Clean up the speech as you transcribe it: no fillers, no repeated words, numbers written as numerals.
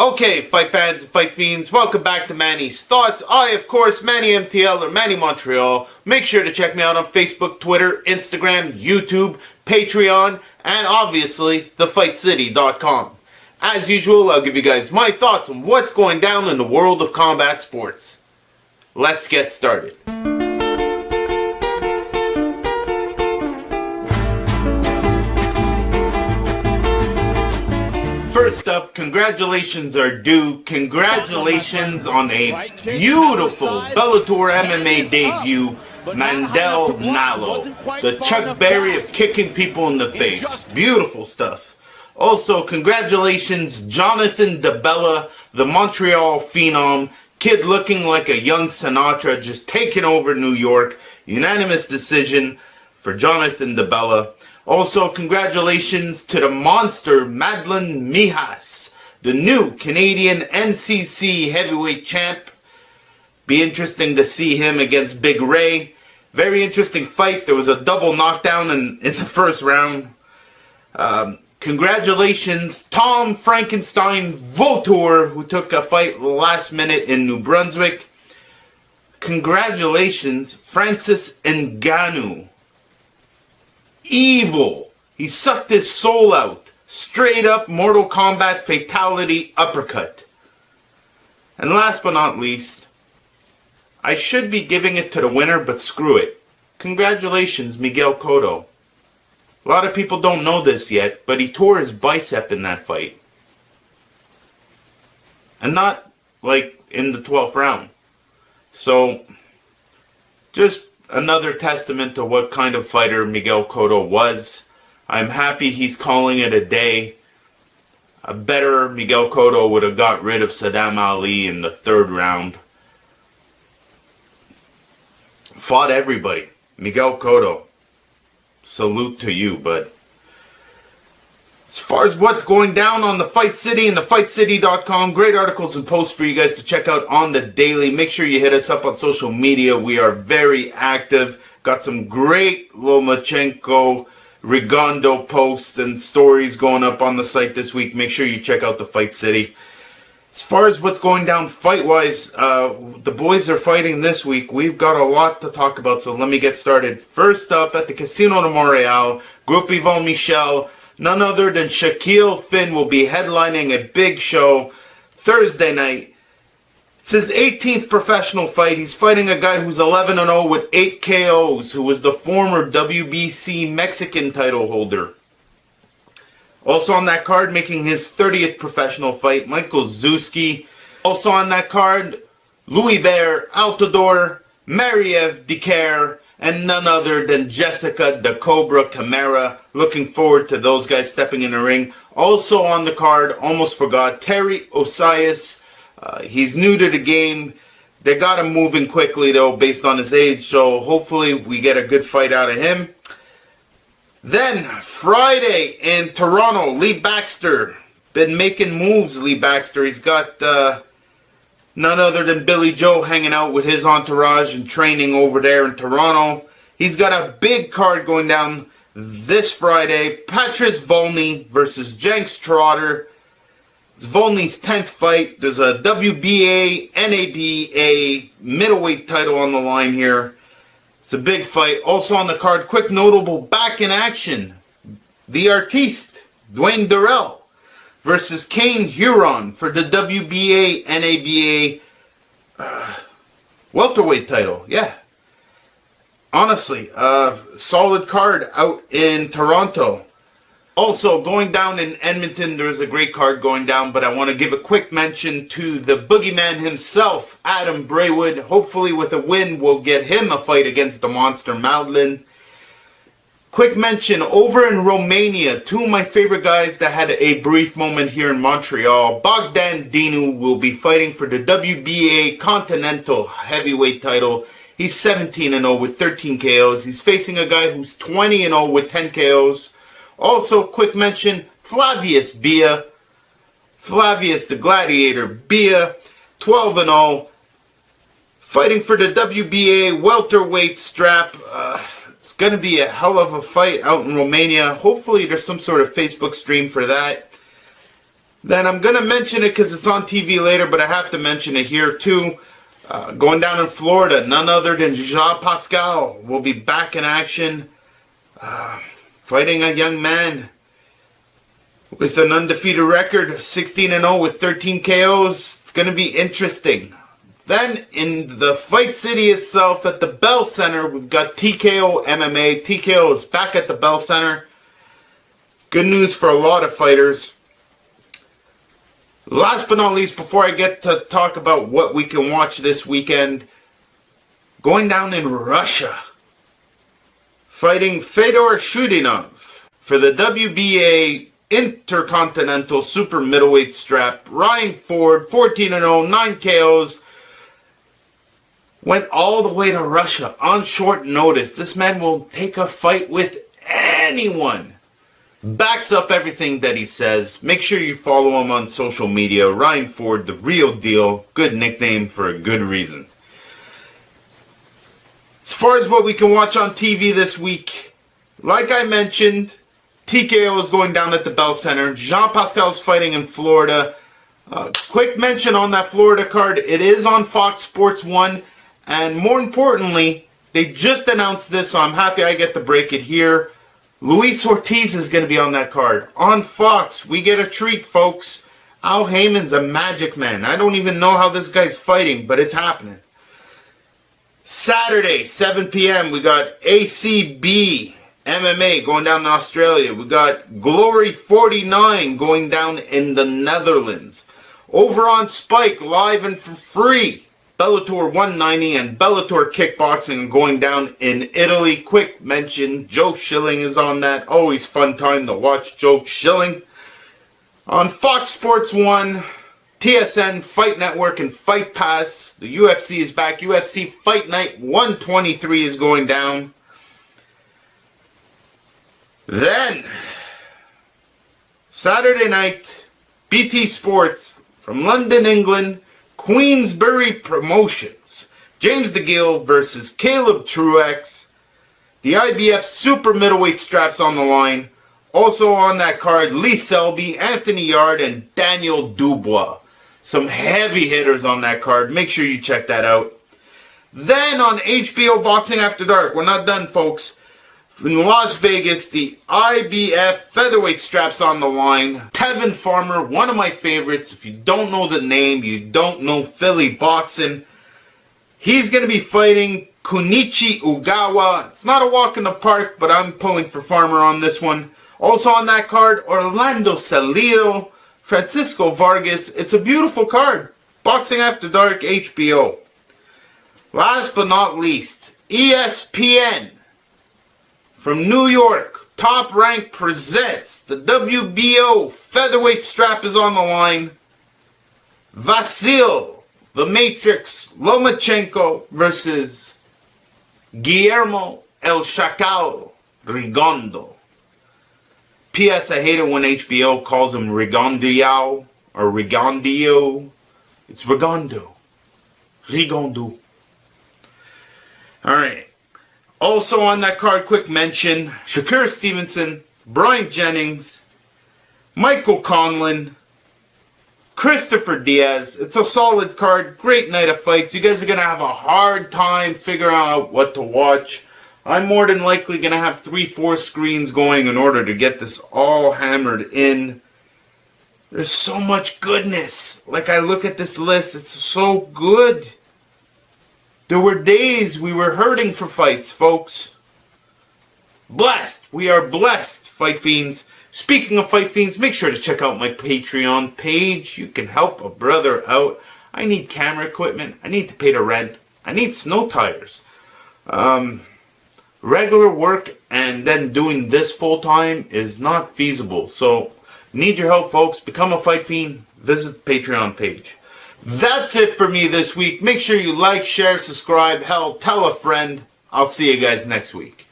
Okay, fight fans and fight fiends, welcome back to Manny's Thoughts. I, of course, Manny MTL or Manny Montreal. Make sure to check me out on Facebook, Twitter, Instagram, YouTube, Patreon, and obviously, thefightcity.com. As usual, I'll give you guys my thoughts on what's going down in the world of combat sports. Let's get started. First up, congratulations are due. Congratulations on a beautiful Bellator MMA debut, Mandel Nallo, the Chuck Berry of kicking people in the face. Beautiful stuff. Also, congratulations, Jonathan DeBella, the Montreal phenom, kid looking like a young Sinatra, just taking over New York. Unanimous decision for Jonathan DeBella. Also, congratulations to the monster Madeline Mijas, the new Canadian NCC heavyweight champ. Be interesting to see him against Big Ray. Very interesting fight. There was a double knockdown in the first round. Congratulations, Tom Frankenstein Vautour, who took a fight last minute in New Brunswick. Congratulations, Francis Ngannou. Evil. He sucked his soul out. Straight up Mortal Kombat fatality uppercut. And last but not least, I should be giving it to the winner, but screw it. Congratulations, Miguel Cotto. A lot of people don't know this yet, but he tore his bicep in that fight. And not like in the 12th round. So, just another testament to what kind of fighter Miguel Cotto was. I'm happy he's calling it a day. A better Miguel Cotto would have got rid of Saddam Ali in the 3rd round. Fought everybody. Miguel Cotto, salute to you, bud. As far as what's going down on the Fight City and thefightcity.com, great articles and posts for you guys to check out on the daily. Make sure you hit us up on social media. We are very active. Got some great Lomachenko, Rigondo posts and stories going up on the site this week. Make sure you check out the Fight City. As far as what's going down fight-wise, the boys are fighting this week. We've got a lot to talk about, so let me get started. First up, at the Casino de Montreal, Groupe Yvon Michel, none other than Shaquille Finn will be headlining a big show Thursday night. It's his 18th professional fight. He's fighting a guy who's 11-0 with 8 KOs, who was the former WBC Mexican title holder. Also on that card, making his 30th professional fight, Michael Zuzki. Also on that card, Louisbert Altador, Mariev Dicaire, and none other than Jessica the Cobra Camara. Looking forward to those guys stepping in the ring. Also on the card, almost forgot, Terry Osias. He's new to the game. They got him moving quickly though, based on his age, so hopefully we get a good fight out of him. Then, Friday in Toronto, Lee Baxter. Been making moves, Lee Baxter. He's got none other than Billy Joe hanging out with his entourage and training over there in Toronto. He's got a big card going down this Friday. Patrice Volny versus Jenks Trotter. It's Volny's 10th fight. There's a WBA, NABA middleweight title on the line here. It's a big fight. Also on the card, quick notable back in action. The Artiste, Dwayne Durrell versus Kane Huron for the WBA, NABA welterweight title. Yeah. Honestly, solid card out in Toronto. Also, going down in Edmonton, there's a great card going down, but I want to give a quick mention to the boogeyman himself, Adam Braywood. Hopefully with a win, we'll get him a fight against the monster Madeline. Quick mention, over in Romania, 2 of my favorite guys that had a brief moment here in Montreal. Bogdan Dinu will be fighting for the WBA Continental Heavyweight title. He's 17-0 with 13 KOs. He's facing a guy who's 20-0 with 10 KOs. Also, quick mention, Flavius Bia. Flavius the Gladiator Bia, 12-0. Fighting for the WBA welterweight strap. It's going to be a hell of a fight out in Romania. Hopefully there's some sort of Facebook stream for that. Then I'm going to mention it because it's on TV later, but I have to mention it here too. Going down in Florida, none other than Jean Pascal will be back in action, fighting a young man with an undefeated record of 16-0 with 13 KOs. It's going to be interesting. Then in the Fight City itself at the Bell Center, we've got TKO MMA. TKO is back at the Bell Center. Good news for a lot of fighters. Last but not least, before I get to talk about what we can watch this weekend, going down in Russia, fighting Fedor Shudinov for the WBA Intercontinental Super Middleweight strap. Ryan Ford, 14-0, 9 KOs. Went all the way to Russia on short notice. This man will take a fight with anyone. Backs up everything that he says. Make sure you follow him on social media. Ryan Ford, the real deal. Good nickname for a good reason. As far as what we can watch on TV this week, like I mentioned, TKO is going down at the Bell Center. Jean Pascal is fighting in Florida. Quick mention on that Florida card. It is on Fox Sports 1. And more importantly, they just announced this, so I'm happy I get to break it here. Luis Ortiz is going to be on that card. On Fox, we get a treat, folks. Al Heyman's a magic man. I don't even know how this guy's fighting, but it's happening. Saturday, 7 p.m., we got ACB MMA going down in Australia. We got Glory 49 going down in the Netherlands. Over on Spike, live and for free, Bellator 190 and Bellator Kickboxing going down in Italy. Quick mention, Joe Schilling is on that. Always fun time to watch Joe Schilling. On Fox Sports 1, TSN, Fight Network, and Fight Pass, the UFC is back. UFC Fight Night 123 is going down. Then, Saturday night, BT Sports from London, England, Queensbury Promotions. James DeGill versus Caleb Truex. The IBF Super Middleweight straps on the line. Also on that card, Lee Selby, Anthony Yard, and Daniel Dubois. Some heavy hitters on that card. Make sure you check that out. Then on HBO Boxing After Dark, we're not done, folks. In Las Vegas, the IBF featherweight straps on the line. Tevin Farmer, one of my favorites. If you don't know the name, you don't know Philly boxing. He's going to be fighting Kunichi Ugawa. It's not a walk in the park, but I'm pulling for Farmer on this one. Also on that card, Orlando Salido, Francisco Vargas. It's a beautiful card. Boxing After Dark, HBO. Last but not least, ESPN. From New York, Top Rank presents the WBO featherweight strap is on the line. Vasil, the Matrix Lomachenko versus Guillermo El Chacal Rigondo. P.S. I hate it when HBO calls him Rigondio or Rigondio. It's Rigondo. Rigondo. Alright. Also on that card, quick mention, Shakur Stevenson, Brian Jennings, Michael Conlon, Christopher Diaz. It's a solid card. Great night of fights. You guys are going to have a hard time figuring out what to watch. I'm more than likely going to have 3-4 screens going in order to get this all hammered in. There's so much goodness. Like, I look at this list, it's so good. There were days we were hurting for fights, folks. Blessed. We are blessed, Fight Fiends. Speaking of Fight Fiends, make sure to check out my Patreon page. You can help a brother out. I need camera equipment. I need to pay the rent. I need snow tires. Regular work and then doing this full time is not feasible. So, need your help, folks. Become a Fight Fiend. Visit the Patreon page. That's it for me this week. Make sure you like, share, subscribe, hell, tell a friend. I'll see you guys next week.